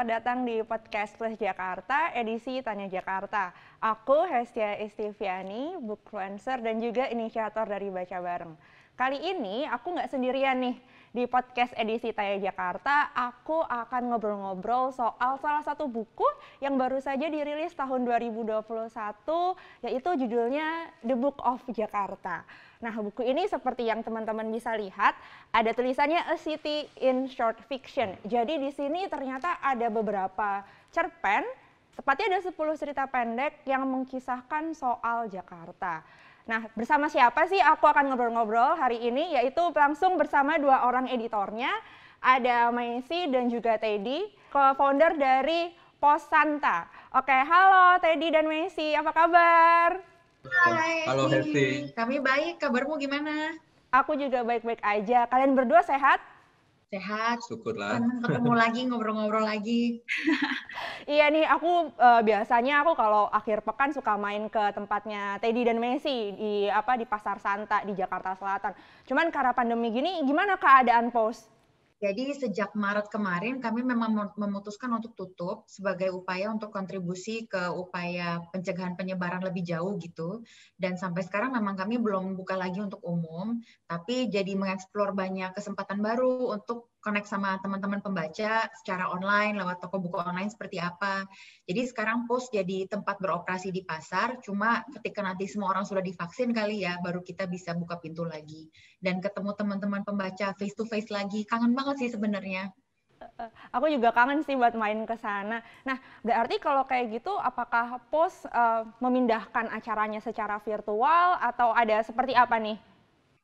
selamat datang di podcast Plus Jakarta, edisi Tanya Jakarta. Aku Hestia Istiviani, bookfluencer dan juga inisiator dari Baca Bareng. Kali ini aku nggak sendirian nih. Di podcast edisi Tanya Jakarta, aku akan ngobrol-ngobrol soal salah satu buku yang baru saja dirilis tahun 2021, yaitu judulnya The Book of Jakarta. Nah, buku ini seperti yang teman-teman bisa lihat, ada tulisannya A City in Short Fiction. Jadi di sini ternyata ada beberapa cerpen, tepatnya ada 10 cerita pendek yang mengisahkan soal Jakarta. Nah, bersama siapa sih aku akan ngobrol-ngobrol hari ini, yaitu langsung bersama dua orang editornya, ada Maisy dan juga Teddy, co-founder dari Posanta. Oke, halo Teddy dan Maisy, apa kabar? Hai, Halo Hesti. kami baik. Kabarmu gimana? Aku juga baik-baik aja. Kalian berdua sehat? Sehat. Syukurlah. Senang ketemu lagi, ngobrol-ngobrol lagi. Iya nih, aku biasanya kalau akhir pekan suka main ke tempatnya Teddy dan Maisy di Pasar Santa di Jakarta Selatan. Cuman karena pandemi gini, gimana keadaan Pos? Jadi sejak Maret kemarin kami memang memutuskan untuk tutup sebagai upaya untuk kontribusi ke upaya pencegahan penyebaran lebih jauh gitu. Dan sampai sekarang memang kami belum buka lagi untuk umum, tapi jadi mengeksplor banyak kesempatan baru untuk connect sama teman-teman pembaca secara online lewat toko buku online seperti apa. Jadi sekarang Pos jadi tempat beroperasi di pasar, cuma ketika nanti semua orang sudah divaksin kali ya, baru kita bisa buka pintu lagi. Dan ketemu teman-teman pembaca face to face lagi, kangen banget sih sebenarnya. Aku juga kangen sih buat main ke sana. Nah, berarti kalau kayak gitu, apakah Pos memindahkan acaranya secara virtual atau ada seperti apa nih?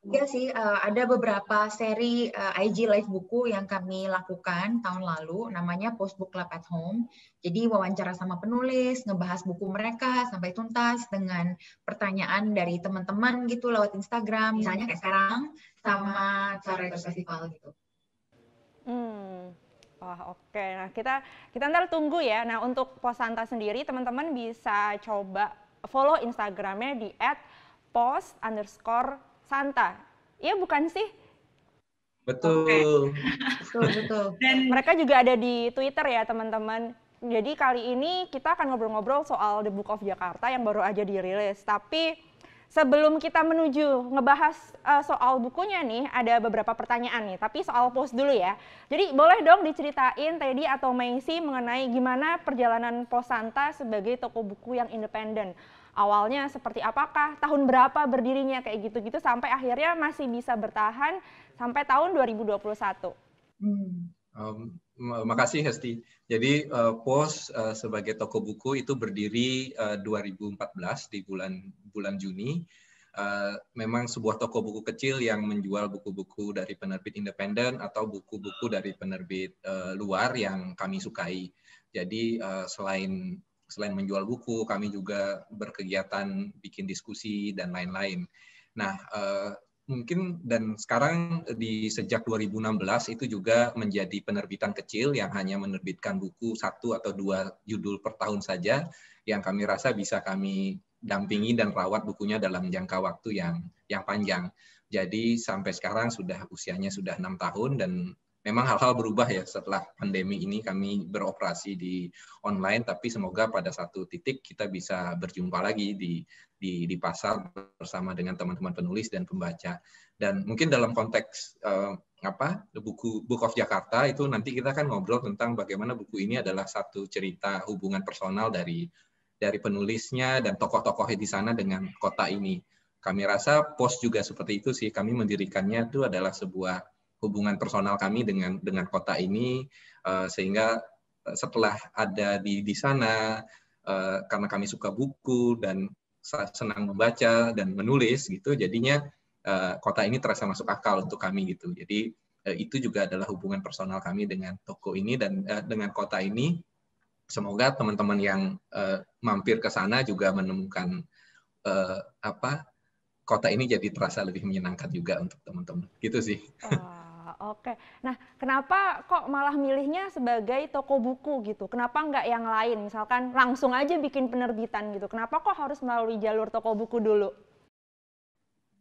Iya sih, ada beberapa seri IG Live buku yang kami lakukan tahun lalu, namanya Post Book Club at Home. Jadi wawancara sama penulis, ngebahas buku mereka sampai tuntas dengan pertanyaan dari teman-teman gitu lewat Instagram, misalnya kayak sekarang, sama Cara Writer Festival gitu. Wah, oke. Nah, kita ntar tunggu ya. Nah, untuk Posanta sendiri, teman-teman bisa coba follow Instagramnya di @post_santa. Iya bukan sih? Betul. Betul. Dan mereka juga ada di Twitter ya, teman-teman. Jadi kali ini kita akan ngobrol-ngobrol soal The Book of Jakarta yang baru aja dirilis. Tapi sebelum kita menuju ngebahas soal bukunya nih, ada beberapa pertanyaan nih. Tapi soal Post dulu ya. Jadi boleh dong diceritain Teddy atau Maisy mengenai gimana perjalanan Posanta sebagai toko buku yang independen. Awalnya seperti apakah, tahun berapa berdirinya kayak gitu-gitu sampai akhirnya masih bisa bertahan sampai tahun 2021. Makasih Hesti. Jadi POS sebagai toko buku itu berdiri 2014 di bulan Juni. Memang sebuah toko buku kecil yang menjual buku-buku dari penerbit independen atau buku-buku dari penerbit luar yang kami sukai. Jadi selain menjual buku, kami juga berkegiatan bikin diskusi dan lain-lain. Nah, mungkin dan sekarang sejak 2016 itu juga menjadi penerbitan kecil yang hanya menerbitkan buku 1 atau 2 judul per tahun saja, yang kami rasa bisa kami dampingi dan rawat bukunya dalam jangka waktu yang panjang. Jadi sampai sekarang usianya sudah 6 tahun dan memang hal-hal berubah ya setelah pandemi ini. Kami beroperasi di online, tapi semoga pada satu titik kita bisa berjumpa lagi di pasar bersama dengan teman-teman penulis dan pembaca. Dan mungkin dalam konteks Book of Jakarta itu nanti kita kan ngobrol tentang bagaimana buku ini adalah satu cerita hubungan personal dari penulisnya dan tokoh-tokoh di sana dengan kota ini. Kami rasa POS juga seperti itu sih. Kami mendirikannya itu adalah sebuah hubungan personal kami dengan kota ini, sehingga setelah ada di sana, karena kami suka buku dan senang membaca dan menulis gitu, jadinya kota ini terasa masuk akal untuk kami gitu. Jadi itu juga adalah hubungan personal kami dengan toko ini dan dengan kota ini. Semoga teman-teman yang mampir ke sana juga menemukan kota ini jadi terasa lebih menyenangkan juga untuk teman-teman. Gitu sih. Oke. Nah, kenapa kok malah milihnya sebagai toko buku gitu? Kenapa nggak yang lain? Misalkan langsung aja bikin penerbitan gitu. Kenapa kok harus melalui jalur toko buku dulu?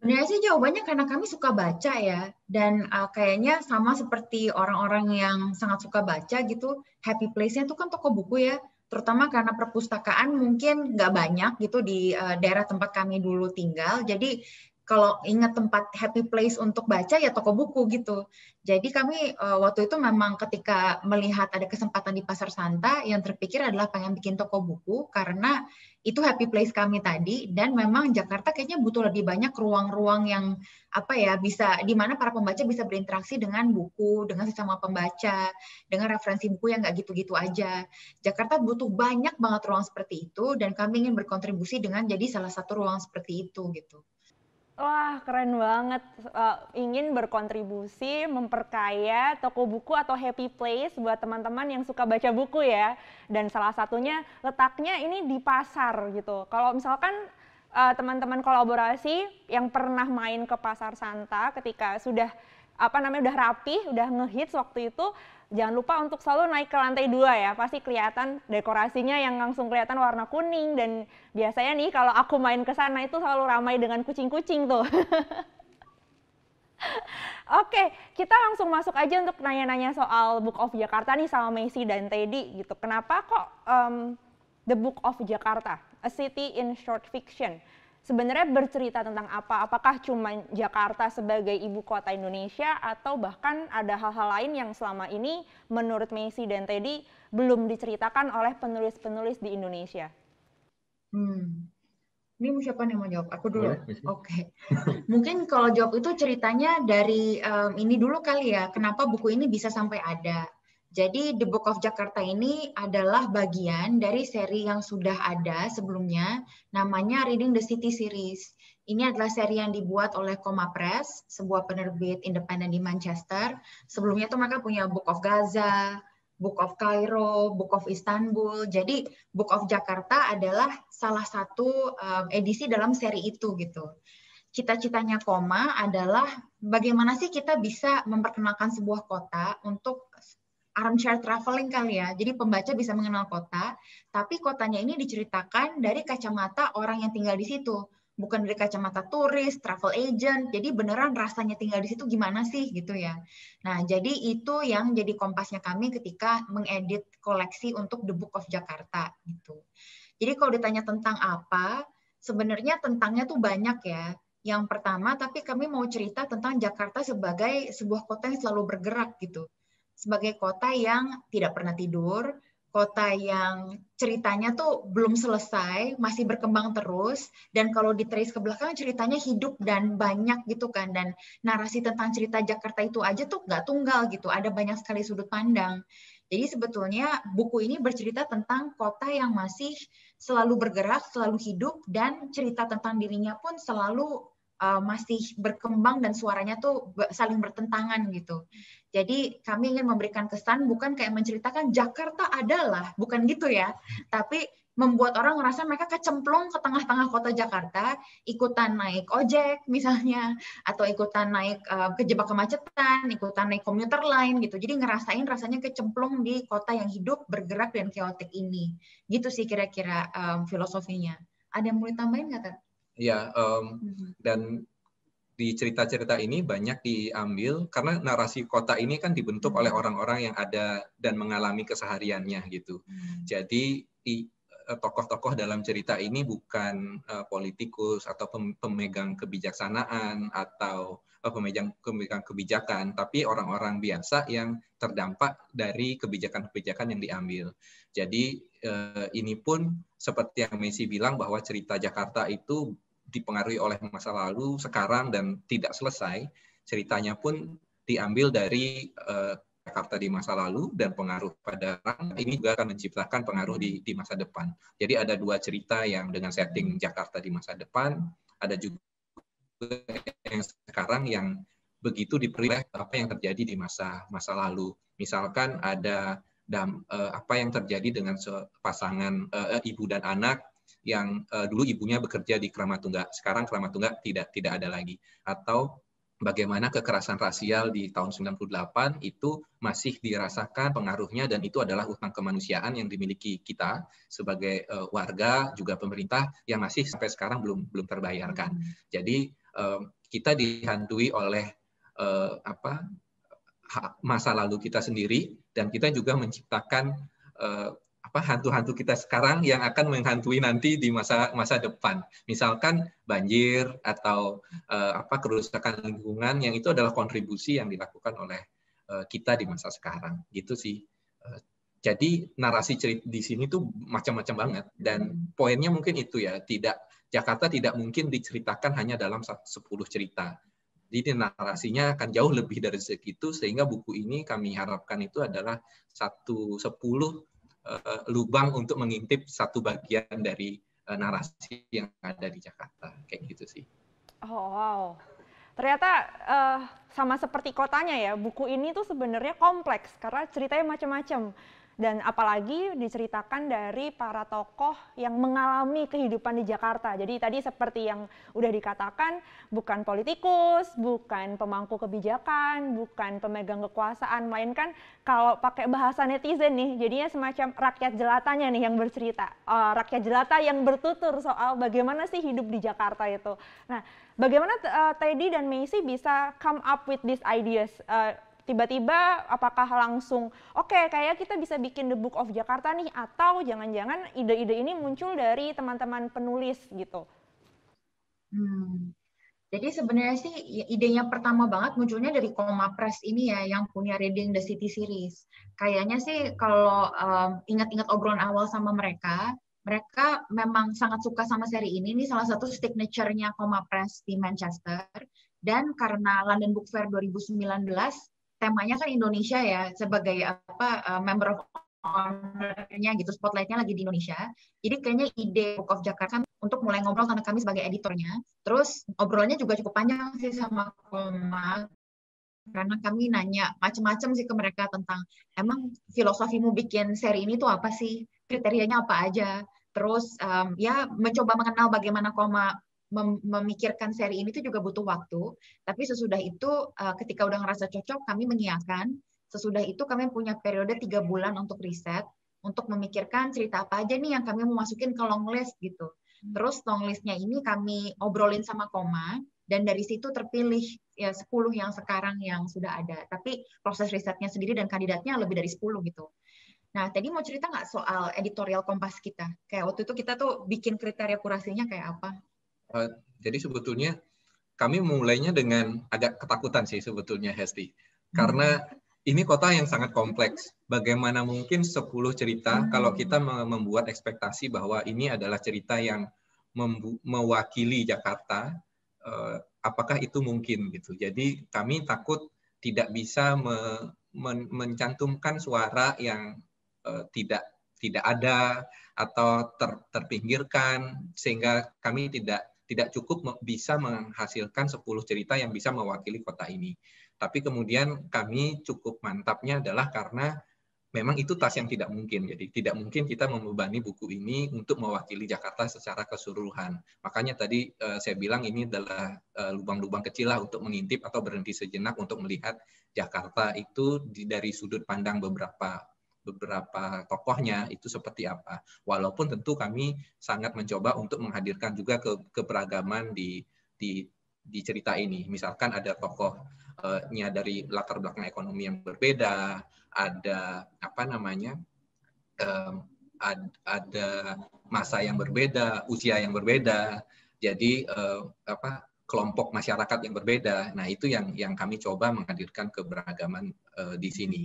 Sebenarnya sih jawabannya karena kami suka baca ya, dan kayaknya sama seperti orang-orang yang sangat suka baca gitu, happy place-nya itu kan toko buku ya, terutama karena perpustakaan mungkin nggak banyak gitu di daerah tempat kami dulu tinggal, jadi kalau ingat tempat happy place untuk baca ya toko buku gitu. Jadi kami waktu itu memang ketika melihat ada kesempatan di Pasar Santa, yang terpikir adalah pengen bikin toko buku karena itu happy place kami tadi, dan memang Jakarta kayaknya butuh lebih banyak ruang-ruang yang apa ya, bisa di mana para pembaca bisa berinteraksi dengan buku, dengan sesama pembaca, dengan referensi buku yang nggak gitu-gitu aja. Jakarta butuh banyak banget ruang seperti itu, dan kami ingin berkontribusi dengan jadi salah satu ruang seperti itu gitu. Wah, keren banget. Ingin berkontribusi, memperkaya toko buku atau happy place buat teman-teman yang suka baca buku ya. Dan salah satunya letaknya ini di pasar gitu. Kalau misalkan teman-teman kolaborasi yang pernah main ke Pasar Santa ketika sudah udah rapi, udah ngehits waktu itu, jangan lupa untuk selalu naik ke lantai 2 ya, pasti kelihatan dekorasinya yang langsung kelihatan warna kuning, dan biasanya nih kalau aku main ke sana itu selalu ramai dengan kucing-kucing tuh. Oke, kita langsung masuk aja untuk nanya-nanya soal Book of Jakarta nih sama Messi dan Teddy gitu. Kenapa kok The Book of Jakarta, A City in Short Fiction? Sebenarnya bercerita tentang apa? Apakah cuma Jakarta sebagai ibu kota Indonesia atau bahkan ada hal-hal lain yang selama ini menurut Messi dan Teddy belum diceritakan oleh penulis-penulis di Indonesia? Ini siapa nih mau jawab? Aku dulu. Boleh, Oke. Mungkin kalau jawab itu ceritanya dari ini dulu kali ya. Kenapa buku ini bisa sampai ada? Jadi The Book of Jakarta ini adalah bagian dari seri yang sudah ada sebelumnya, namanya Reading the City Series. Ini adalah seri yang dibuat oleh Coma Press, sebuah penerbit independen di Manchester. Sebelumnya tuh mereka punya Book of Gaza, Book of Cairo, Book of Istanbul. Jadi Book of Jakarta adalah salah satu edisi dalam seri itu gitu. Cita-citanya Koma adalah bagaimana sih kita bisa memperkenalkan sebuah kota untuk armchair traveling kali ya. Jadi pembaca bisa mengenal kota, tapi kotanya ini diceritakan dari kacamata orang yang tinggal di situ. Bukan dari kacamata turis, travel agent. Jadi beneran rasanya tinggal di situ gimana sih gitu ya. Nah, jadi itu yang jadi kompasnya kami ketika mengedit koleksi untuk The Book of Jakarta gitu. Jadi kalau ditanya tentang apa, sebenarnya tentangnya tuh banyak ya. Yang pertama, tapi kami mau cerita tentang Jakarta sebagai sebuah kota yang selalu bergerak gitu. Sebagai kota yang tidak pernah tidur, kota yang ceritanya tuh belum selesai, masih berkembang terus, dan kalau diteris ke belakang ceritanya hidup dan banyak gitu kan, dan narasi tentang cerita Jakarta itu aja tuh nggak tunggal gitu, ada banyak sekali sudut pandang. Jadi sebetulnya buku ini bercerita tentang kota yang masih selalu bergerak, selalu hidup, dan cerita tentang dirinya pun selalu masih berkembang dan suaranya tuh saling bertentangan gitu. Jadi kami ingin memberikan kesan bukan kayak menceritakan Jakarta adalah, bukan gitu ya, tapi membuat orang ngerasa mereka kecemplung ke tengah-tengah kota Jakarta, ikutan naik ojek misalnya, atau ikutan naik kejebak kemacetan, ikutan naik komuter lain gitu. Jadi ngerasain rasanya kecemplung di kota yang hidup, bergerak, dan chaotic ini. Gitu sih kira-kira filosofinya. Ada yang mau ditambahin nggak, Ted? Ya, dan di cerita-cerita ini banyak diambil karena narasi kota ini kan dibentuk oleh orang-orang yang ada dan mengalami kesehariannya gitu. Jadi tokoh-tokoh dalam cerita ini bukan politikus atau pemegang kebijaksanaan atau pemegang kebijakan, tapi orang-orang biasa yang terdampak dari kebijakan-kebijakan yang diambil. Jadi ini pun seperti yang Messi bilang bahwa cerita Jakarta itu dipengaruhi oleh masa lalu, sekarang, dan tidak selesai. Ceritanya pun diambil dari Jakarta di masa lalu dan pengaruh pada orang ini juga akan menciptakan pengaruh di masa depan. Jadi ada dua cerita yang dengan setting Jakarta di masa depan, ada juga yang sekarang yang begitu diperoleh apa yang terjadi di masa lalu. Misalkan ada apa yang terjadi dengan pasangan ibu dan anak yang dulu ibunya bekerja di Kramatungga, sekarang Kramatungga tidak ada lagi. Atau bagaimana kekerasan rasial di tahun 98 itu masih dirasakan pengaruhnya, dan itu adalah utang kemanusiaan yang dimiliki kita sebagai warga, juga pemerintah, yang masih sampai sekarang belum terbayarkan. Jadi kita dihantui oleh masa lalu kita sendiri, dan kita juga menciptakan hantu-hantu kita sekarang yang akan menghantui nanti di masa depan. Misalkan banjir atau kerusakan lingkungan, yang itu adalah kontribusi yang dilakukan oleh kita di masa sekarang. Gitu sih. Jadi narasi cerita di sini tuh macam-macam banget, dan poinnya mungkin itu ya, Jakarta tidak mungkin diceritakan hanya dalam 10 cerita. Jadi narasinya akan jauh lebih dari segitu, sehingga buku ini kami harapkan itu adalah 10 lubang untuk mengintip satu bagian dari narasi yang ada di Jakarta. Kayak gitu sih. Oh, wow. Ternyata sama seperti kotanya ya, buku ini tuh sebenarnya kompleks karena ceritanya macam-macam. Dan apalagi diceritakan dari para tokoh yang mengalami kehidupan di Jakarta. Jadi tadi seperti yang udah dikatakan, bukan politikus, bukan pemangku kebijakan, bukan pemegang kekuasaan, melainkan kalau pakai bahasa netizen nih, jadinya semacam rakyat jelatanya nih yang bercerita. Rakyat jelata yang bertutur soal bagaimana sih hidup di Jakarta itu. Nah, bagaimana Teddy dan Macy bisa come up with these ideas? Tiba-tiba apakah langsung oke, kayak kita bisa bikin The Book of Jakarta nih, atau jangan-jangan ide-ide ini muncul dari teman-teman penulis gitu? Jadi sebenarnya sih idenya pertama banget munculnya dari Koma Press ini ya, yang punya Reading the City series. Kayaknya sih kalau ingat-ingat obrolan awal sama mereka memang sangat suka sama seri ini. Ini salah satu signature-nya Koma Press di Manchester. Dan karena London Book Fair 2019 temanya kan Indonesia ya, sebagai member of honor-nya gitu, spotlight-nya lagi di Indonesia. Jadi kayaknya ide Book of Jakarta untuk mulai ngobrol sama kami sebagai editornya. Terus obrolannya juga cukup panjang sih sama Koma, karena kami nanya macam-macam sih ke mereka tentang emang filosofimu bikin seri ini tuh apa sih, kriterianya apa aja. Terus ya mencoba mengenal bagaimana Koma memikirkan seri ini tuh juga butuh waktu, tapi sesudah itu ketika udah ngerasa cocok, kami mengiyakan. Sesudah itu kami punya periode 3 bulan untuk riset, untuk memikirkan cerita apa aja nih yang kami mau masukin ke long list gitu. Terus long listnya ini kami obrolin sama Koma, dan dari situ terpilih ya 10 yang sekarang yang sudah ada. Tapi proses risetnya sendiri dan kandidatnya lebih dari 10 gitu. Nah, tadi mau cerita nggak soal editorial Kompas kita? Kayak waktu itu kita tuh bikin kriteria kurasinya kayak apa? Jadi sebetulnya kami mulainya dengan agak ketakutan sih sebetulnya, Hesti. Karena ini kota yang sangat kompleks. Bagaimana mungkin 10 cerita kalau kita membuat ekspektasi bahwa ini adalah cerita yang mewakili Jakarta, apakah itu mungkin gitu. Jadi kami takut tidak bisa mencantumkan suara yang tidak ada atau terpinggirkan, sehingga kami tidak cukup bisa menghasilkan 10 cerita yang bisa mewakili kota ini. Tapi kemudian kami cukup mantapnya adalah karena memang itu tas yang tidak mungkin. Jadi tidak mungkin kita membebani buku ini untuk mewakili Jakarta secara keseluruhan. Makanya tadi saya bilang ini adalah lubang-lubang kecil lah untuk mengintip atau berhenti sejenak untuk melihat Jakarta itu dari sudut pandang beberapa tokohnya itu seperti apa. Walaupun tentu kami sangat mencoba untuk menghadirkan juga keberagaman di cerita ini. Misalkan ada tokohnya dari latar belakang ekonomi yang berbeda, ada ada masa yang berbeda, usia yang berbeda. Jadi kelompok masyarakat yang berbeda. Nah, itu yang kami coba menghadirkan keberagaman di sini.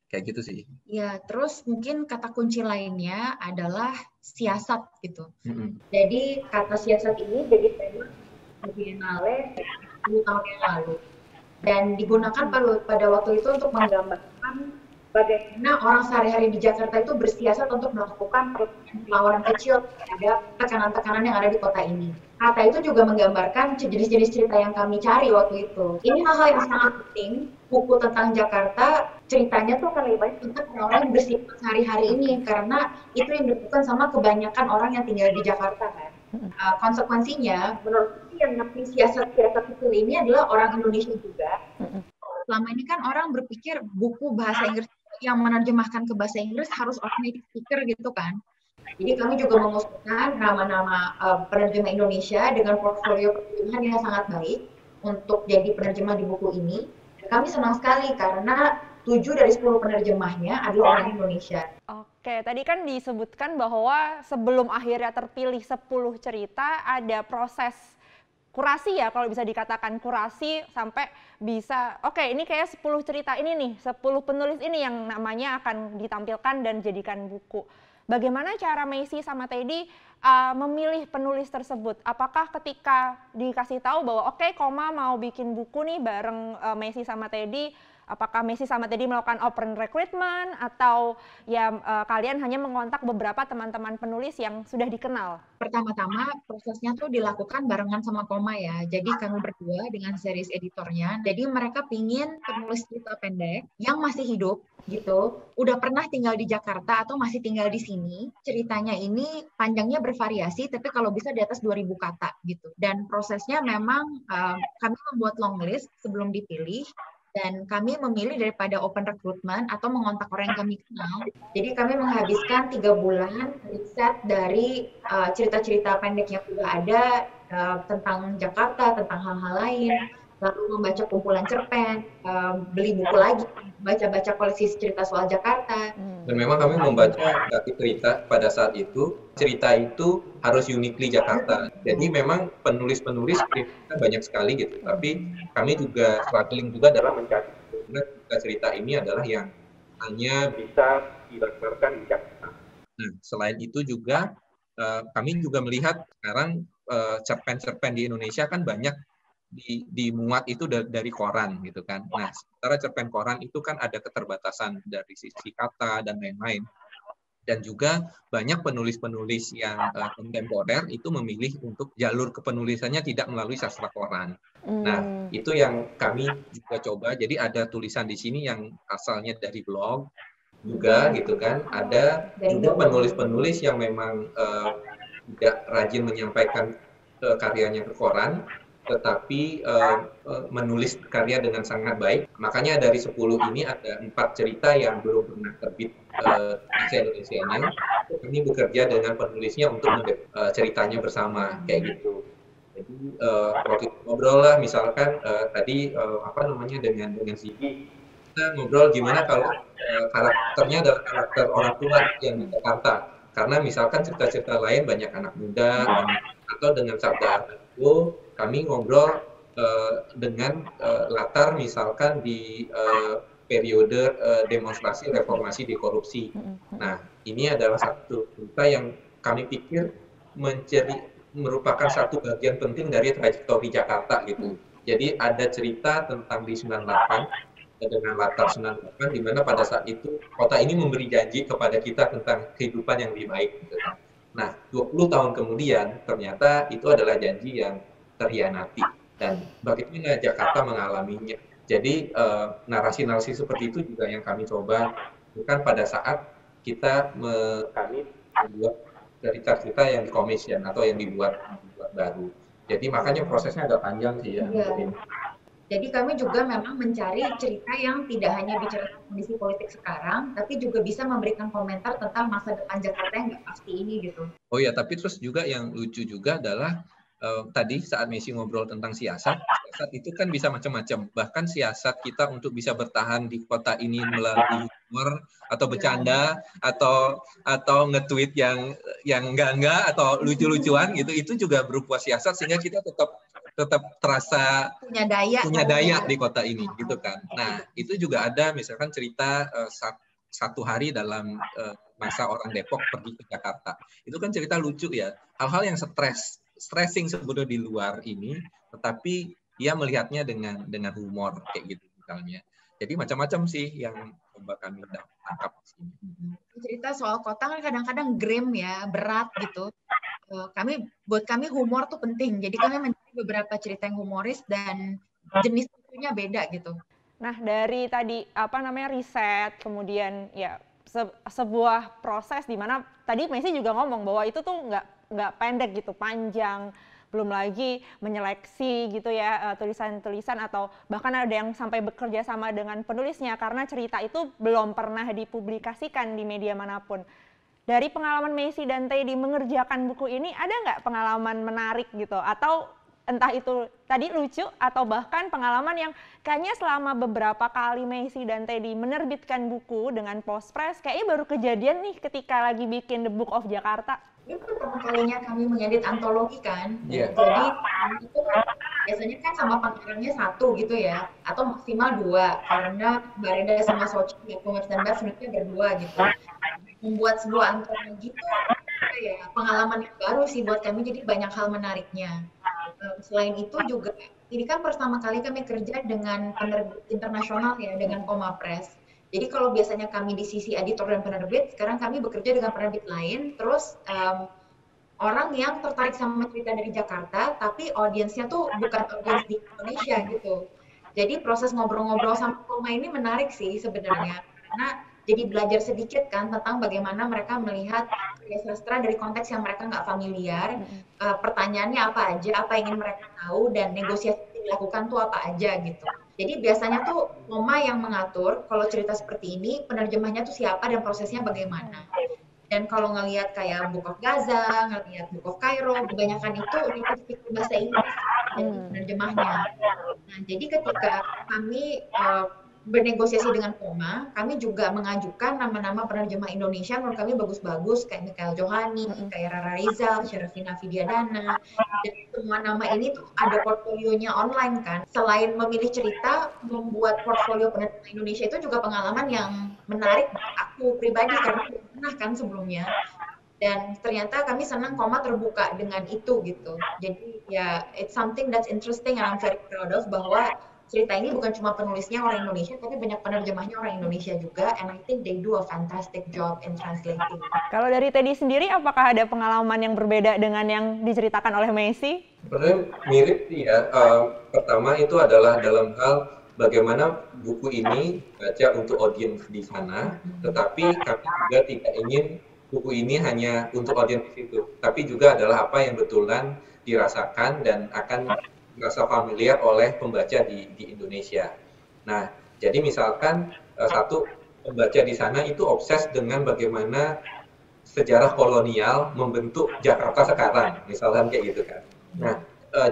Kayak gitu sih. Ya, terus mungkin kata kunci lainnya adalah siasat gitu. Jadi kata siasat ini jadi tema Biennale 10 tahun yang lalu. Dan digunakan pada waktu itu untuk menggambarkan bagaimana orang sehari-hari di Jakarta itu bersiasat untuk melakukan perlawanan kecil terhadap tekanan-tekanan yang ada di kota ini. Kata itu juga menggambarkan jenis-jenis cerita yang kami cari waktu itu. Ini hal-hal yang sangat penting. Buku tentang Jakarta, ceritanya tuh akan lebih banyak tentang orang yang bersifat sehari-hari ini, karena itu yang dilakukan sama kebanyakan orang yang tinggal di Jakarta kan. Konsekuensinya, menurut yang ngerti siasat-siasat kecil ini adalah orang Indonesia juga. Selama ini kan orang berpikir buku bahasa Inggris yang menerjemahkan ke bahasa Inggris harus orang native speaker gitu kan. Jadi kami juga mengusulkan nama-nama penerjemah Indonesia dengan portfolio penerjemahan yang sangat baik untuk jadi penerjemah di buku ini. Kami senang sekali karena 7 dari 10 penerjemahnya adalah orang Indonesia. Oke, tadi kan disebutkan bahwa sebelum akhirnya terpilih 10 cerita ada proses kurasi ya, kalau bisa dikatakan kurasi sampai bisa oke ini kayak 10 cerita ini nih, 10 penulis ini yang namanya akan ditampilkan dan jadikan buku. Bagaimana cara Messi sama Teddy memilih penulis tersebut? Apakah ketika dikasih tahu bahwa oke Koma mau bikin buku nih bareng Messi sama Teddy, apakah Messi sama Teddy melakukan open recruitment atau ya kalian hanya mengontak beberapa teman-teman penulis yang sudah dikenal? Pertama-tama prosesnya tuh dilakukan barengan sama Koma ya. Jadi kami berdua dengan series editornya. Jadi mereka pingin penulis cerita pendek yang masih hidup gitu, udah pernah tinggal di Jakarta atau masih tinggal di sini. Ceritanya ini panjangnya bervariasi, tapi kalau bisa di atas 2000 kata gitu. Dan prosesnya memang kami membuat long list sebelum dipilih. Dan kami memilih daripada open recruitment atau mengontak orang yang kami kenal. Jadi kami menghabiskan 3 bulan riset dari cerita-cerita pendek yang sudah ada tentang Jakarta, tentang hal-hal lain, lalu membaca kumpulan cerpen, beli buku lagi, baca-baca koleksi cerita soal Jakarta. Dan memang kami membaca dari cerita pada saat itu, cerita itu harus uniquely Jakarta. Jadi memang penulis-penulis banyak sekali gitu, tapi kami juga struggling juga dalam mencari cerita ini adalah yang hanya bisa dilaksanakan di Jakarta. Nah, selain itu juga kami juga melihat sekarang cerpen-cerpen di Indonesia kan banyak dimuat itu dari koran gitu kan. Nah, sementara cerpen koran itu kan ada keterbatasan dari sisi kata dan lain-lain. Dan juga banyak penulis-penulis yang kontemporer itu memilih untuk jalur kepenulisannya tidak melalui sastra koran. Nah, itu yang kami juga coba. Jadi ada tulisan di sini yang asalnya dari blog juga gitu kan. Ada juga penulis-penulis yang memang tidak rajin menyampaikan karyanya ke koran, tetapi menulis karya dengan sangat baik. Makanya dari 10 ini ada 4 cerita yang belum pernah terbit bahasa Indonesianya. Kami bekerja dengan penulisnya untuk ceritanya bersama, kayak gitu. Jadi waktu itu ngobrol lah, misalkan tadi dengan Ziggy, kita ngobrol gimana kalau karakternya adalah karakter orang tua yang di Jakarta. Karena misalkan cerita-cerita lain banyak anak muda, atau dengan Sabda itu kami ngobrol dengan latar misalkan di periode demonstrasi reformasi di korupsi. Nah, ini adalah satu cerita yang kami pikir merupakan satu bagian penting dari trajektori Jakarta gitu. Jadi ada cerita tentang di 98 dengan latar 98 di mana pada saat itu kota ini memberi janji kepada kita tentang kehidupan yang lebih baik gitu. Nah, 20 tahun kemudian ternyata itu adalah janji yang terhianati dan bagaimana Jakarta mengalaminya. Jadi narasi-narasi seperti itu juga yang kami coba bukan pada saat kami membuat cerita-cerita yang dikomission atau yang dibuat baru. Jadi makanya prosesnya agak panjang sih ya. Jadi kami juga memang mencari cerita yang tidak hanya bicara kondisi politik sekarang, tapi juga bisa memberikan komentar tentang masa depan Jakarta yang nggak pasti ini gitu. Oh ya, tapi terus juga yang lucu juga adalah tadi saat Messi ngobrol tentang siasat itu kan bisa macam-macam. Bahkan siasat kita untuk bisa bertahan di kota ini melalui humor atau bercanda atau nge-tweet yang enggak atau lucu-lucuan gitu, itu juga berupa siasat sehingga kita tetap terasa punya daya di kota ini gitu kan. Nah, itu juga ada misalkan cerita satu hari dalam masa orang Depok pergi ke Jakarta. Itu kan cerita lucu ya. Hal-hal yang stressing sebetulnya di luar ini, tetapi dia melihatnya dengan humor kayak gitu misalnya. Jadi macam-macam sih yang coba kami tangkap di sini. Cerita soal kota kan kadang-kadang grim ya, berat gitu. Buat kami humor tuh penting. Jadi kami mencari beberapa cerita yang humoris dan jenis lucunya beda gitu. Nah, dari tadi riset, kemudian ya sebuah proses di mana tadi Messi juga ngomong bahwa itu tuh nggak pendek gitu, panjang. Belum lagi menyeleksi gitu ya tulisan-tulisan atau bahkan ada yang sampai bekerja sama dengan penulisnya karena cerita itu belum pernah dipublikasikan di media manapun. Dari pengalaman Messi dan Teddy mengerjakan buku ini, ada nggak pengalaman menarik gitu? Atau entah itu tadi lucu atau bahkan pengalaman yang kayaknya selama beberapa kali Messi dan Teddy menerbitkan buku dengan Postpress, kayaknya baru kejadian nih ketika lagi bikin The Book of Jakarta. Ini pertama kalinya kami mengedit antologi kan, Yeah. jadi itu biasanya kan sama pengarangnya satu gitu ya, atau maksimal 2, karena Mbak Reda sama Sochi, Komers dan Mbak sebenarnya berdua gitu. Membuat sebuah antologi itu ya pengalaman yang baru sih buat kami, jadi banyak hal menariknya. Selain itu juga, ini kan pertama kali kami kerja dengan penerbit internasional ya, dengan Koma Press. Jadi kalau biasanya kami di sisi editor dan penerbit, sekarang kami bekerja dengan penerbit lain, terus orang yang tertarik sama cerita dari Jakarta, tapi audiensnya tuh bukan audiens di Indonesia gitu. Jadi proses ngobrol-ngobrol sama Koma ini menarik sih sebenarnya, karena jadi belajar sedikit kan tentang bagaimana mereka melihat karya sastra dari konteks yang mereka nggak familiar, pertanyaannya apa aja, apa yang ingin mereka tahu, dan negosiasi yang dilakukan tuh apa aja gitu. Jadi biasanya tuh Koma yang mengatur kalau cerita seperti ini, penerjemahnya tuh siapa dan prosesnya bagaimana. Dan kalau ngelihat kayak Book of Gaza, ngelihat Book of Cairo, kebanyakan itu native speaker bahasa Inggris dan penerjemahnya. Nah, jadi ketika kami bernegosiasi dengan Koma, kami juga mengajukan nama-nama penerjemah Indonesia menurut kami bagus-bagus, kayak Mikhail Johani, kayak Rara Rizal, Syarafina Fidiadana, dan semua nama ini tuh ada portfolionya online kan. Selain memilih cerita, membuat portfolio penerjemah Indonesia itu juga pengalaman yang menarik aku pribadi karena belum pernah kan sebelumnya. Dan ternyata kami senang Koma terbuka dengan itu gitu. Jadi ya it's something that's interesting and I'm very proud of, bahwa cerita ini bukan cuma penulisnya orang Indonesia, tapi banyak penerjemahnya orang Indonesia juga, and I think they do a fantastic job in translating. Kalau dari Teddy sendiri, apakah ada pengalaman yang berbeda dengan yang diceritakan oleh Messi? Sebenarnya mirip sih ya. Pertama itu adalah dalam hal bagaimana buku ini baca untuk audiens di sana, tetapi kami juga tidak ingin buku ini hanya untuk audiens di situ, tapi juga adalah apa yang betulan dirasakan dan akan merasa familiar oleh pembaca di Indonesia. Nah, jadi misalkan satu pembaca di sana itu obses dengan bagaimana sejarah kolonial membentuk Jakarta sekarang, misalkan kayak gitu kan. Nah,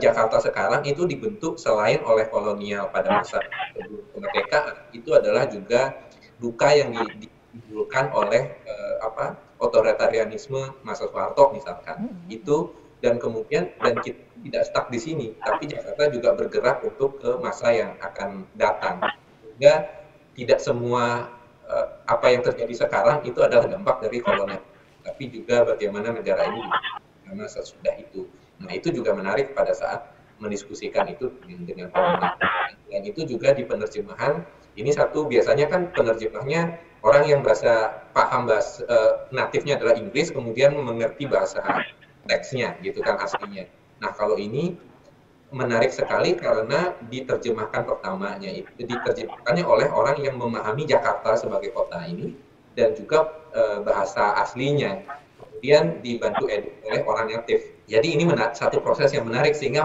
Jakarta sekarang itu dibentuk selain oleh kolonial pada masa sebelum kemerdekaan, itu adalah juga duka yang ditimbulkan oleh otoritarianisme masa Soeharto misalkan. Itu dan kemudian dan kita tidak stuck di sini, tapi Jakarta juga bergerak untuk ke masa yang akan datang. Sehingga tidak semua apa yang terjadi sekarang itu adalah dampak dari kolonial, tapi juga bagaimana negara ini karena sesudah itu. Nah, itu juga menarik pada saat mendiskusikan itu dengan kolonial. Dan itu juga di penerjemahan, ini satu biasanya kan penerjemahnya orang yang paham bahasa natifnya adalah Inggris, kemudian mengerti bahasa teksnya gitu kan aslinya. Nah, kalau ini menarik sekali karena diterjemahkan diterjemahkannya oleh orang yang memahami Jakarta sebagai kota ini dan juga bahasa aslinya. Kemudian dibantu edit oleh orang natif. Jadi ini satu proses yang menarik sehingga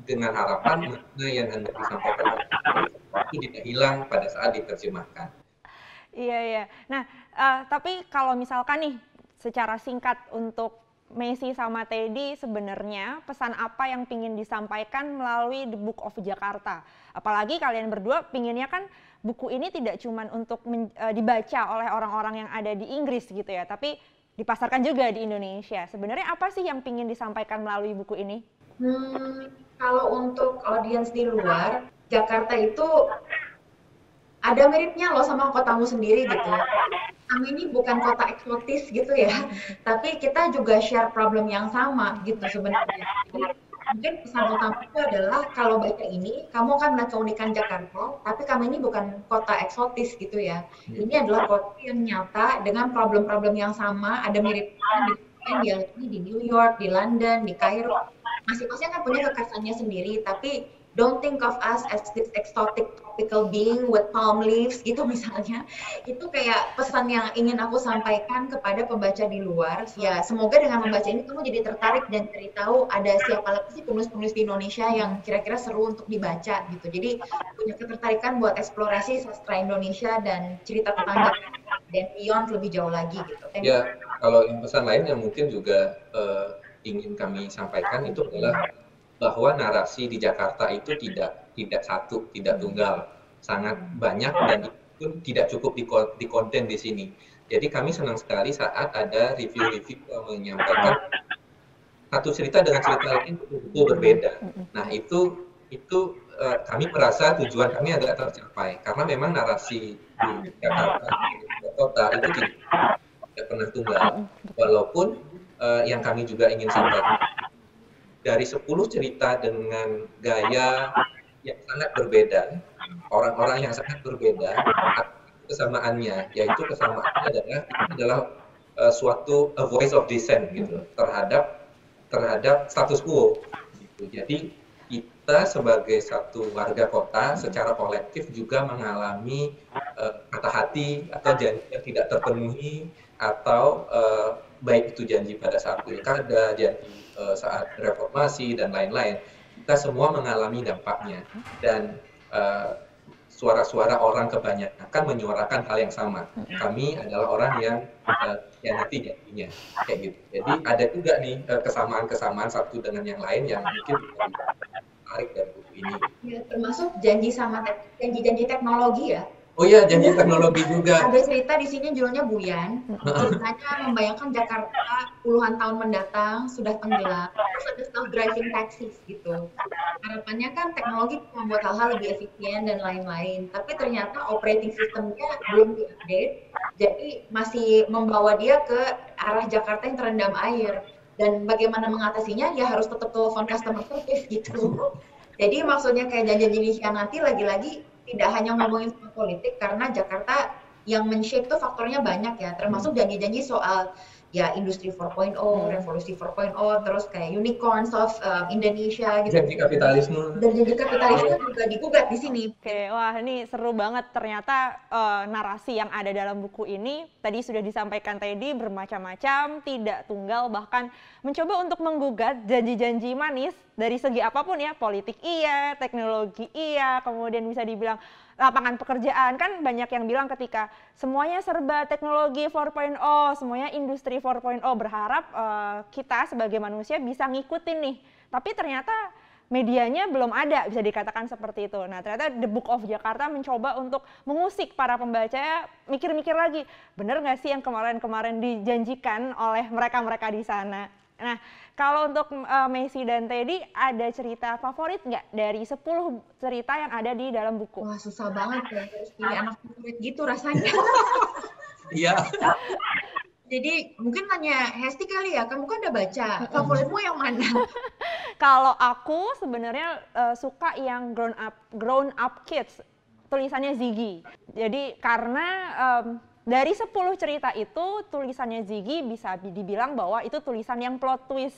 dengan harapan makna yang hendak disampaikan itu tidak hilang pada saat diterjemahkan. Iya. Nah, tapi kalau misalkan nih secara singkat untuk Messi sama Teddy, sebenarnya pesan apa yang pingin disampaikan melalui The Book of Jakarta? Apalagi kalian berdua pinginnya kan buku ini tidak cuma untuk dibaca oleh orang-orang yang ada di Inggris gitu ya, tapi dipasarkan juga di Indonesia. Sebenarnya apa sih yang pingin disampaikan melalui buku ini? Kalau untuk audiens di luar, Jakarta itu ada miripnya loh sama kotamu sendiri gitu. Kami ini bukan kota eksotis gitu ya, tapi kita juga share problem yang sama gitu sebenarnya. Jadi, mungkin pesan utama itu adalah kalau baca ini, kamu akan melihat keunikan Jakarta, tapi kami ini bukan kota eksotis gitu ya. Ini adalah kota yang nyata dengan problem-problem yang sama, ada miripnya di New York, di London, di Kairo. Masing-masing kan punya kekhasannya sendiri, tapi don't think of us as this exotic tropical being with palm leaves gitu misalnya. Itu kayak pesan yang ingin aku sampaikan kepada pembaca di luar. Ya, semoga dengan membaca ini kamu jadi tertarik dan cari tahu ada siapa lagi sih penulis-penulis di Indonesia yang kira-kira seru untuk dibaca gitu. Jadi punya ketertarikan buat eksplorasi sastra Indonesia dan cerita tentang Jakarta. dan beyond lebih jauh lagi gitu. Ya, kalau yang pesan lain yang mungkin juga ingin kami sampaikan itu adalah bahwa narasi di Jakarta itu tidak satu, tidak tunggal, sangat banyak dan itu tidak cukup di konten di sini. Jadi kami senang sekali saat ada review-review yang menyampaikan satu cerita dengan cerita lain itu berbeda. Nah itu kami merasa tujuan kami agak tercapai karena memang narasi di Jakarta di kota itu tidak pernah tunggal. Walaupun yang kami juga ingin sampaikan dari 10 cerita dengan gaya yang sangat berbeda, orang-orang yang sangat berbeda, kesamaannya, yaitu kesamaannya adalah suatu a voice of dissent gitu terhadap status quo. Gitu. Jadi kita sebagai satu warga kota secara kolektif juga mengalami patah hati atau janji yang tidak terpenuhi atau baik itu janji pada saat pilkada, janji saat reformasi dan lain-lain, kita semua mengalami dampaknya dan suara-suara orang kebanyakan menyuarakan hal yang sama. Kami adalah orang yang nanti janjinya kayak gitu. Jadi ada juga nih kesamaan-kesamaan satu dengan yang lain yang mungkin menarik dari buku ini. Ya, termasuk janji teknologi ya. Oh iya, janji teknologi juga. Ada cerita di sini judulnya Buyan. Ceritanya membayangkan Jakarta puluhan tahun mendatang sudah tenggelam, terus ada self-driving taxis gitu. Harapannya kan teknologi membuat hal-hal lebih efisien dan lain-lain. Tapi ternyata operating systemnya belum diupdate, jadi masih membawa dia ke arah Jakarta yang terendam air. Dan bagaimana mengatasinya? Ya harus tetap telepon customer service gitu. Jadi maksudnya kayak janji-janji dikhianati lagi-lagi tidak hanya ngomongin soal politik, karena Jakarta yang men-shape tuh faktornya banyak ya, termasuk janji-janji soal ya industri 4.0, revolusi 4.0, terus kayak unicorns of Indonesia gitu. Janji kapitalisme. Dan janji kapitalisme juga digugat di sini. Oke, wah ini seru banget. Ternyata narasi yang ada dalam buku ini tadi sudah disampaikan Teddy bermacam-macam, tidak tunggal, bahkan mencoba untuk menggugat janji-janji manis dari segi apapun ya, politik iya, teknologi iya, kemudian bisa dibilang lapangan pekerjaan. Kan banyak yang bilang ketika semuanya serba teknologi 4.0, semuanya industri 4.0, berharap kita sebagai manusia bisa ngikutin nih. Tapi ternyata medianya belum ada, bisa dikatakan seperti itu. Nah, ternyata The Book of Jakarta mencoba untuk mengusik para pembacanya mikir-mikir lagi, bener nggak sih yang kemarin-kemarin dijanjikan oleh mereka-mereka di sana. Nah, kalau untuk Messi dan Teddy, ada cerita favorit nggak dari 10 cerita yang ada di dalam buku? Wah, susah banget ya, harus pilih anak favorit gitu rasanya. Iya. Jadi mungkin tanya Hesti kali ya, kamu kan udah baca, favoritmu yang mana? Kalau aku sebenarnya suka yang grown up kids, tulisannya Ziggy. Jadi karena dari 10 cerita itu tulisannya Ziggy bisa dibilang bahwa itu tulisan yang plot twist.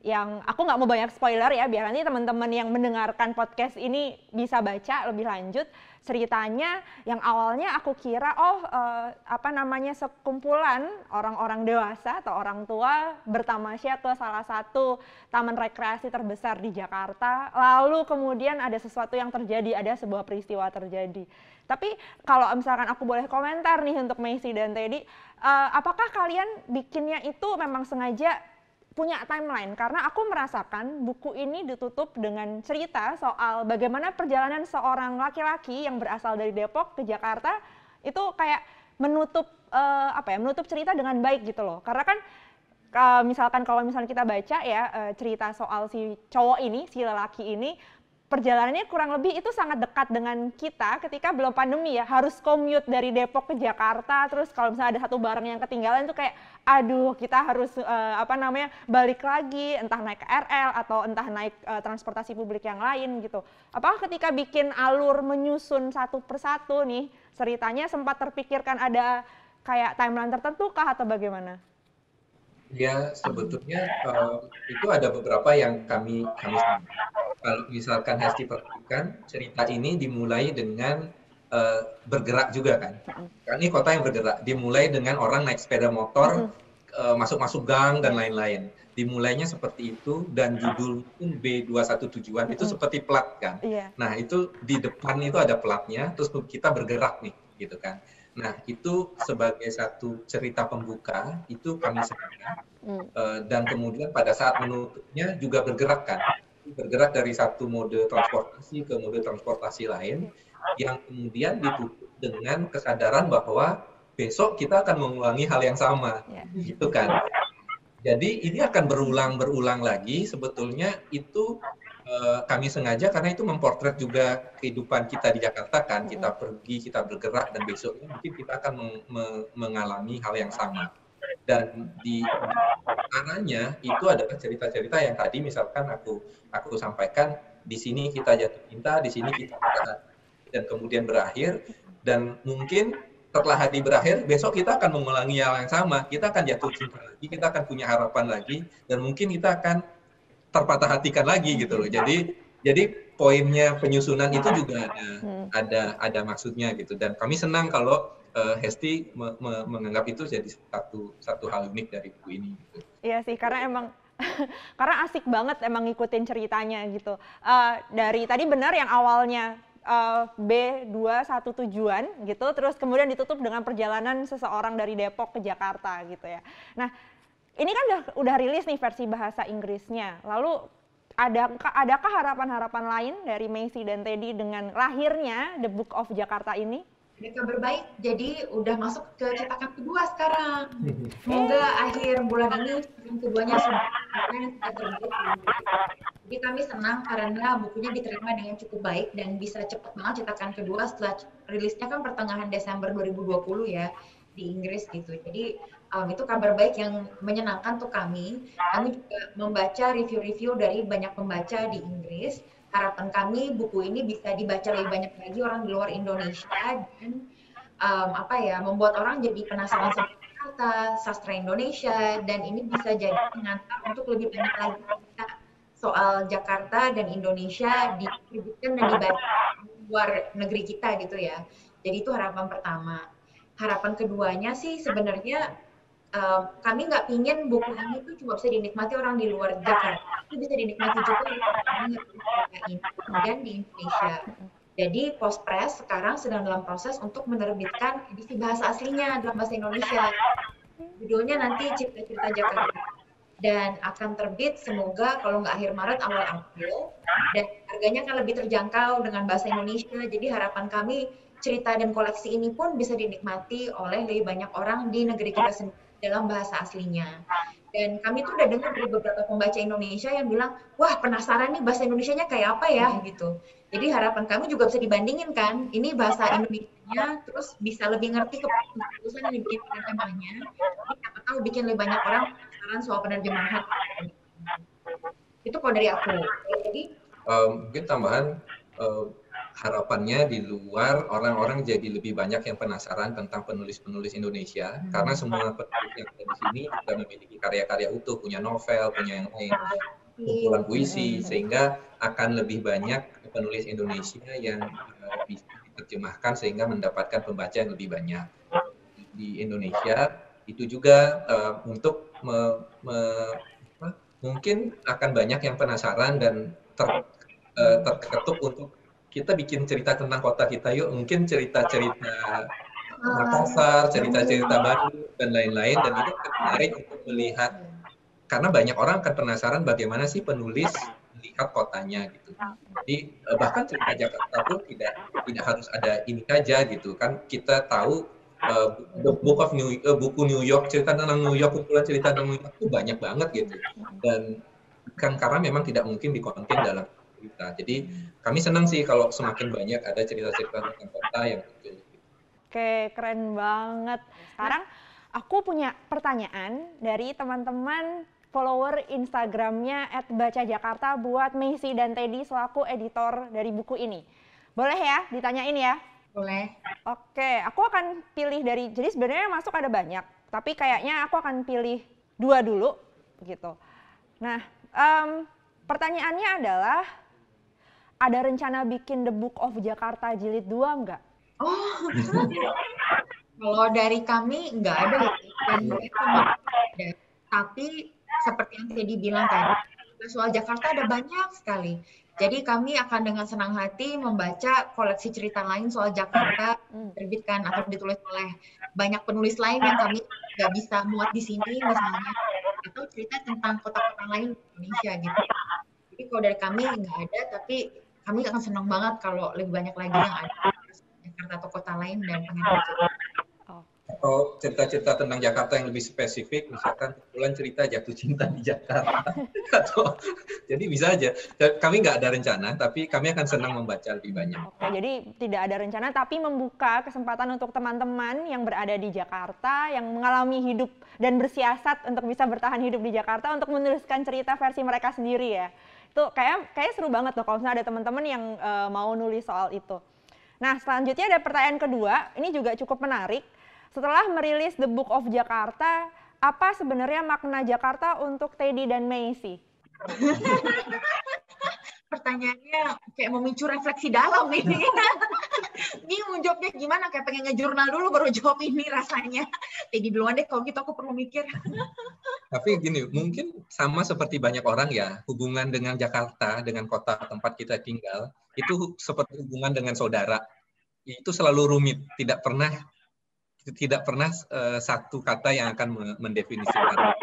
Yang aku nggak mau banyak spoiler ya, biar nanti teman-teman yang mendengarkan podcast ini bisa baca lebih lanjut. Ceritanya yang awalnya aku kira sekumpulan orang-orang dewasa atau orang tua bertamasya ke salah satu taman rekreasi terbesar di Jakarta, lalu kemudian ada sesuatu yang terjadi, ada sebuah peristiwa terjadi. Tapi kalau misalkan aku boleh komentar nih untuk Messi dan Teddy, apakah kalian bikinnya itu memang sengaja punya timeline? Karena aku merasakan buku ini ditutup dengan cerita soal bagaimana perjalanan seorang laki-laki yang berasal dari Depok ke Jakarta itu kayak menutup cerita dengan baik gitu loh. Karena kan kalau misalnya kita baca ya cerita soal si cowok ini, si lelaki ini, perjalanannya kurang lebih itu sangat dekat dengan kita ketika belum pandemi ya, harus commute dari Depok ke Jakarta, terus kalau misalnya ada satu barang yang ketinggalan itu kayak aduh kita harus balik lagi, entah naik KRL atau entah naik transportasi publik yang lain gitu. Apakah ketika bikin alur menyusun satu persatu nih ceritanya sempat terpikirkan ada kayak timeline tertentu kah atau bagaimana? Ya, sebetulnya itu ada beberapa yang kami kalau misalkan Hesti perhatikan, cerita ini dimulai dengan bergerak juga kan. Ini kota yang bergerak, dimulai dengan orang naik sepeda motor, masuk-masuk gang dan lain-lain. Dimulainya seperti itu dan judul pun B21 tujuan itu seperti plat kan. Nah itu di depan itu ada platnya, terus kita bergerak nih gitu kan. Nah, itu sebagai satu cerita pembuka, itu kami senang. Dan kemudian pada saat menutupnya juga bergerak dari satu mode transportasi ke mode transportasi lain, yang kemudian ditutup dengan kesadaran bahwa besok kita akan mengulangi hal yang sama, gitu kan. Jadi ini akan berulang lagi, sebetulnya itu kami sengaja karena itu memportret juga kehidupan kita di Jakarta kan, kita pergi, kita bergerak, dan besoknya mungkin kita akan mengalami hal yang sama. Dan di antaranya itu adalah cerita-cerita yang tadi misalkan aku sampaikan, di sini kita jatuh cinta, di sini kita patah hati, dan kemudian berakhir, dan mungkin setelah hati berakhir, besok kita akan mengulangi hal yang sama, kita akan jatuh cinta lagi, kita akan punya harapan lagi, dan mungkin kita akan terpatah hatikan lagi gitu loh. Jadi poinnya penyusunan itu juga ada maksudnya gitu. Dan kami senang kalau Hesti menganggap itu jadi satu hal unik dari buku ini. Gitu. Iya sih, karena emang karena asik banget emang ngikutin ceritanya gitu. Dari tadi benar yang awalnya B2 satu tujuan gitu, terus kemudian ditutup dengan perjalanan seseorang dari Depok ke Jakarta gitu ya. Nah, ini kan udah rilis nih versi bahasa Inggrisnya. Lalu adakah harapan-harapan lain dari Macy dan Teddy dengan lahirnya The Book of Jakarta ini? Ada kabar baik, jadi udah masuk ke cetakan kedua sekarang. Semoga akhir bulan ini cetakan keduanya sudah terbit. Jadi kami senang karena bukunya diterima dengan cukup baik dan bisa cepat banget cetakan kedua setelah rilisnya kan pertengahan Desember 2020 ya di Inggris gitu. Jadi itu kabar baik yang menyenangkan untuk kami. Kami juga membaca review-review dari banyak pembaca di Inggris. Harapan kami buku ini bisa dibaca lebih banyak lagi orang di luar Indonesia dan membuat orang jadi penasaran sama Jakarta, sastra Indonesia, dan ini bisa jadi pengantar untuk lebih banyak lagi soal Jakarta dan Indonesia didistribusikan dan dibaca di luar negeri kita gitu ya. Jadi itu harapan pertama. Harapan keduanya sih sebenarnya kami nggak pingin buku ini tuh cuma bisa dinikmati orang di luar Jakarta, itu bisa dinikmati juga orang yang kemudian di Indonesia. Jadi Postpress sekarang sedang dalam proses untuk menerbitkan edisi bahasa aslinya dalam bahasa Indonesia. Judulnya nanti Cerita-Cerita Jakarta. Dan akan terbit semoga kalau nggak akhir Maret, awal April. Dan harganya akan lebih terjangkau dengan bahasa Indonesia. Jadi harapan kami cerita dan koleksi ini pun bisa dinikmati oleh lebih banyak orang di negeri kita sendiri dalam bahasa aslinya. Dan kami tuh udah dengar dari beberapa pembaca Indonesia yang bilang, wah penasaran nih bahasa Indonesianya kayak apa ya gitu. Jadi harapan kami juga bisa dibandingin kan, ini bahasa Indonesianya terus bisa lebih ngerti keputusan yang dibikin penerjemahnya. Jadi siapa tahu bikin lebih banyak orang penasaran soal penerjemahan. Itu kalau dari aku. Jadi mungkin tambahan harapannya di luar orang-orang jadi lebih banyak yang penasaran tentang penulis-penulis Indonesia karena semua penulis yang ada di sini sudah memiliki karya-karya utuh, punya novel, punya yang lain, kumpulan puisi, sehingga akan lebih banyak penulis Indonesia yang bisa diterjemahkan sehingga mendapatkan pembaca yang lebih banyak di Indonesia. Itu juga untuk mungkin akan banyak yang penasaran dan terketuk untuk kita bikin cerita tentang kota kita yuk, mungkin cerita-cerita Makassar, cerita-cerita Bandung, dan lain-lain, dan itu menarik untuk melihat, karena banyak orang akan penasaran bagaimana sih penulis melihat kotanya gitu. Jadi bahkan cerita Jakarta pun tidak harus ada ini saja gitu kan, kita tahu buku New York, cerita tentang New York, kumpulan cerita tentang New York itu banyak banget gitu, dan kan karena memang tidak mungkin dikonten dalam cerita. Jadi kami senang sih kalau semakin banyak ada cerita-cerita tentang kota yang muncul. Oke, keren banget. Sekarang aku punya pertanyaan dari teman-teman follower Instagramnya @bacajakarta buat Macy dan Teddy selaku editor dari buku ini. Boleh ya ditanyain ya? boleh. Oke, aku akan pilih dari, jadi sebenarnya masuk ada banyak, tapi kayaknya aku akan pilih 2 dulu gitu. Nah, pertanyaannya adalah, ada rencana bikin The Book of Jakarta Jilid 2 nggak? Oh, kalau dari kami nggak ada. Tapi seperti yang tadi bilang tadi, soal Jakarta ada banyak sekali. Jadi kami akan dengan senang hati membaca koleksi cerita lain soal Jakarta terbitkan atau ditulis oleh banyak penulis lain yang kami nggak bisa muat di sini misalnya, atau cerita tentang kota-kota lain di Indonesia gitu. Jadi kalau dari kami nggak ada, tapi kami akan senang banget kalau lebih banyak lagi yang ada di Jakarta atau kota lain dan pengen baca. Atau cerita-cerita tentang Jakarta yang lebih spesifik, misalkan kumpulan cerita jatuh cinta di Jakarta. Atau, jadi bisa aja. Kami nggak ada rencana, tapi kami akan senang membaca lebih banyak. Oke, jadi tidak ada rencana, tapi membuka kesempatan untuk teman-teman yang berada di Jakarta, yang mengalami hidup dan bersiasat untuk bisa bertahan hidup di Jakarta, untuk menuliskan cerita versi mereka sendiri ya. Itu kayak seru banget loh kalau misalnya ada teman-teman yang mau nulis soal itu. Nah, selanjutnya ada pertanyaan kedua, ini juga cukup menarik. Setelah merilis The Book of Jakarta, apa sebenarnya makna Jakarta untuk Teddy dan Macy? Pertanyaannya kayak memicu refleksi dalam ini. Bingung jawabnya gimana, kayak pengen ngejurnal dulu baru jawab ini rasanya. Teddy duluan deh, kalau gitu aku perlu mikir. Tapi gini, mungkin sama seperti banyak orang ya, hubungan dengan Jakarta, dengan kota tempat kita tinggal, itu seperti hubungan dengan saudara. Itu selalu rumit, tidak pernah satu kata yang akan mendefinisikan.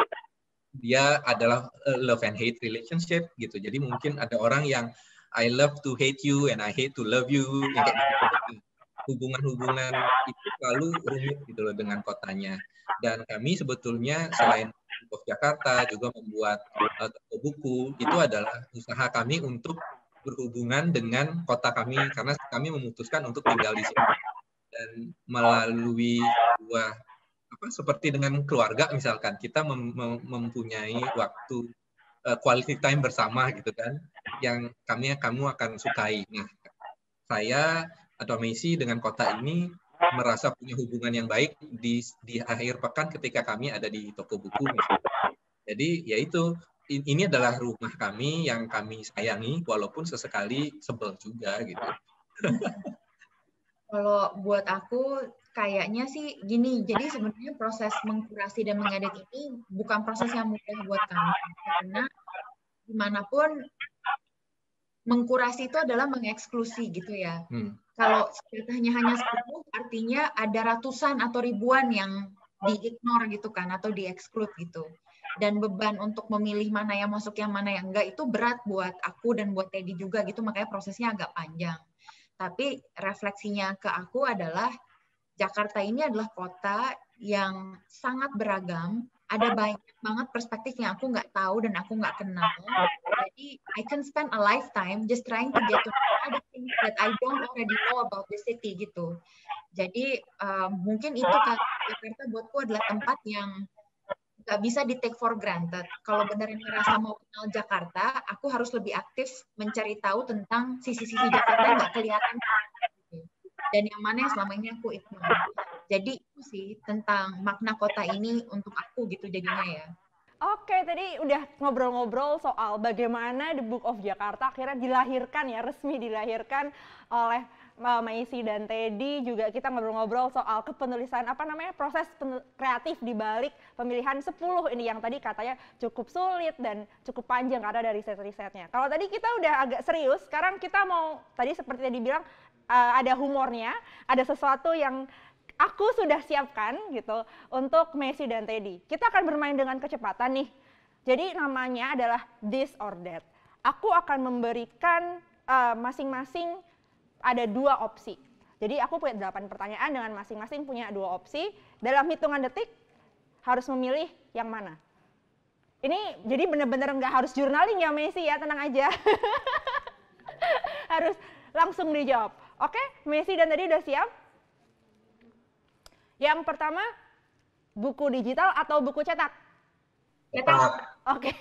Dia adalah love and hate relationship gitu. Jadi mungkin ada orang yang I love to hate you and I hate to love you. Kayak gitu. Hubungan-hubungan itu selalu rumit gitu loh dengan kotanya. Dan kami sebetulnya selain Book of Jakarta juga membuat toko buku, itu adalah usaha kami untuk berhubungan dengan kota kami karena kami memutuskan untuk tinggal di sini. Dan melalui seperti dengan keluarga misalkan kita mempunyai waktu quality time bersama gitu kan yang kamu akan sukai. Nah, saya atau Macy dengan kota ini merasa punya hubungan yang baik di akhir pekan ketika kami ada di toko buku misalkan. Jadi ya itu, ini adalah rumah kami yang kami sayangi walaupun sesekali sebel juga gitu. Kalau buat aku kayaknya sih gini, jadi sebenarnya proses mengkurasi dan mengedit ini bukan proses yang mudah buat kami, karena dimanapun mengkurasi itu adalah mengeksklusi gitu ya. Kalau katanya hanya 10, artinya ada ratusan atau ribuan yang di-ignore gitu kan, atau di-exclude gitu. Dan beban untuk memilih mana yang masuk, yang mana yang enggak, itu berat buat aku dan buat Teddy juga gitu, makanya prosesnya agak panjang. Tapi refleksinya ke aku adalah Jakarta ini adalah kota yang sangat beragam, ada banyak banget perspektif yang aku nggak tahu dan aku nggak kenal. Jadi I can spend a lifetime just trying to get to know other things that I don't already know about the city gitu. Jadi mungkin itu Jakarta buatku adalah tempat yang nggak bisa di take for granted. Kalau beneran ngerasa mau kenal Jakarta, aku harus lebih aktif mencari tahu tentang sisi-sisi Jakarta yang nggak kelihatan. Dan yang mana yang selama ini aku ignore. Jadi itu sih tentang makna kota ini untuk aku gitu jadinya ya. Oke, tadi udah ngobrol-ngobrol soal bagaimana The Book of Jakarta akhirnya dilahirkan ya, resmi dilahirkan oleh Macy dan Teddy. Juga kita ngobrol-ngobrol soal kepenulisan, proses kreatif di balik pemilihan 10 ini yang tadi katanya cukup sulit dan cukup panjang karena dari riset-risetnya. Kalau tadi kita udah agak serius, sekarang kita mau, tadi seperti tadi bilang, ada humornya, ada sesuatu yang aku sudah siapkan gitu untuk Macy dan Teddy. Kita akan bermain dengan kecepatan nih. Jadi namanya adalah This or That. Aku akan memberikan masing-masing ada 2 opsi. Jadi aku punya 8 pertanyaan dengan masing-masing punya 2 opsi. Dalam hitungan detik harus memilih yang mana. Ini jadi benar-benar nggak harus journaling ya Macy ya, tenang aja. Harus langsung dijawab. Oke, Macy dan Teddy udah siap? Yang pertama, buku digital atau buku cetak? Cetak. Oke.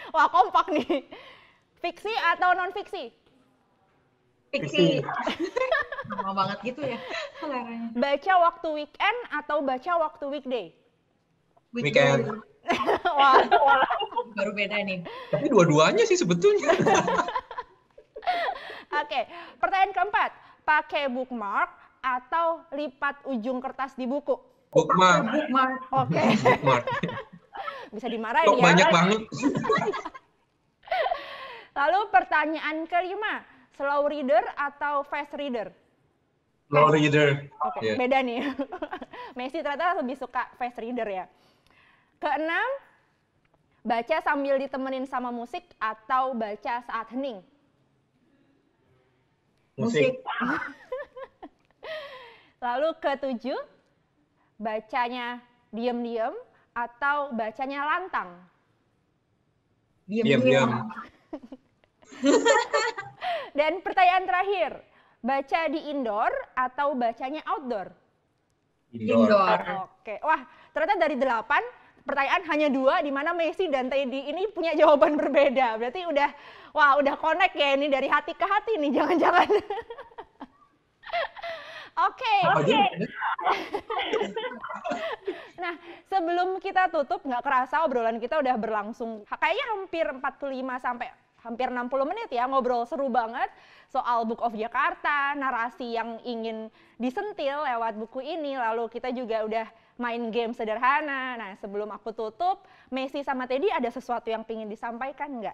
Wah, kompak nih. Fiksi atau non-fiksi? Fiksi. Sama banget gitu ya. Baca waktu weekend atau baca waktu weekday? Weekend. Wah. Baru beda nih. Tapi dua-duanya sih sebetulnya. Oke, pertanyaan keempat. Pakai bookmark atau lipat ujung kertas di buku? Bookmark. Oke. Bookmark. Bisa dimarahin ya. Banyak banget. Lalu pertanyaan kelima, slow reader atau fast reader? Slow reader. Oke, beda nih. Messi ternyata lebih suka fast reader ya. Keenam, baca sambil ditemenin sama musik atau baca saat hening? Musik. Lalu ketujuh, bacanya diam-diam atau bacanya lantang? Diam-diam. Dan pertanyaan terakhir, baca di indoor atau bacanya outdoor? Indoor. Oke, wah ternyata dari 8 pertanyaan hanya 2 di mana Messi dan Teddy ini punya jawaban berbeda. Berarti udah connect ya ini dari hati ke hati nih, jangan-jangan. Oke. Nah, sebelum kita tutup, nggak kerasa obrolan kita udah berlangsung kayaknya hampir 45 sampai hampir 60 menit ya, ngobrol seru banget soal Book of Jakarta, narasi yang ingin disentil lewat buku ini, lalu kita juga udah main game sederhana. Nah, sebelum aku tutup, Messi sama Teddy ada sesuatu yang ingin disampaikan nggak?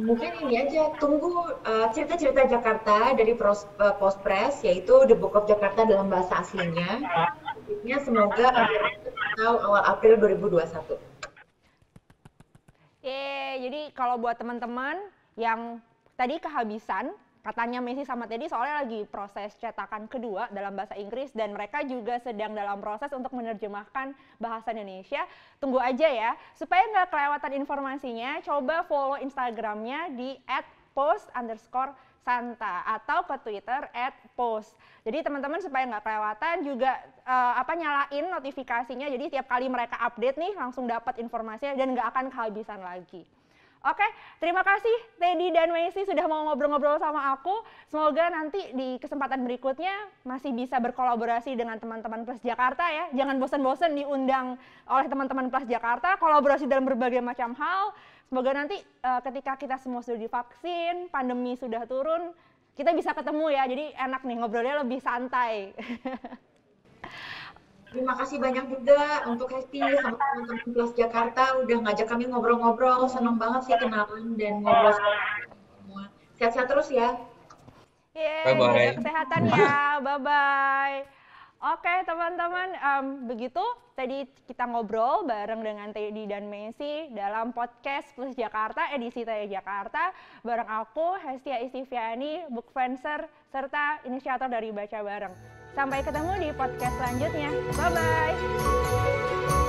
Mungkin ini aja, tunggu cerita-cerita Jakarta dari Postpress, yaitu The Book of Jakarta dalam bahasa aslinya. Semoga atau awal April 2021. Jadi kalau buat teman-teman yang tadi kehabisan, katanya Messi sama Teddy soalnya lagi proses cetakan kedua dalam bahasa Inggris dan mereka juga sedang dalam proses untuk menerjemahkan bahasa Indonesia. Tunggu aja ya, supaya nggak kelewatan informasinya, coba follow Instagramnya di @post_santa atau ke Twitter @post. Jadi teman-teman supaya nggak kelewatan juga nyalain notifikasinya, jadi tiap kali mereka update nih langsung dapat informasinya dan nggak akan kehabisan lagi. Oke, terima kasih Teddy dan Messi sudah mau ngobrol-ngobrol sama aku. Semoga nanti di kesempatan berikutnya masih bisa berkolaborasi dengan teman-teman Plus Jakarta ya. Jangan bosan-bosan diundang oleh teman-teman Plus Jakarta, kolaborasi dalam berbagai macam hal. Semoga nanti ketika kita semua sudah divaksin, pandemi sudah turun, kita bisa ketemu ya. Jadi enak nih, ngobrolnya lebih santai. Terima kasih banyak juga untuk Hesti sama teman-teman Plus Jakarta udah ngajak kami ngobrol-ngobrol. Senang banget sih kenalan dan ngobrol semua. Sehat-sehat terus ya. Jaga kesehatan ya. Bye-bye. Oke teman-teman, begitu tadi kita ngobrol bareng dengan Teddy dan Messi dalam podcast Plus Jakarta edisi Taya Jakarta bareng aku Hestia Istiviani, bookfluencer serta inisiator dari Baca Bareng. Sampai ketemu di podcast selanjutnya. Bye-bye.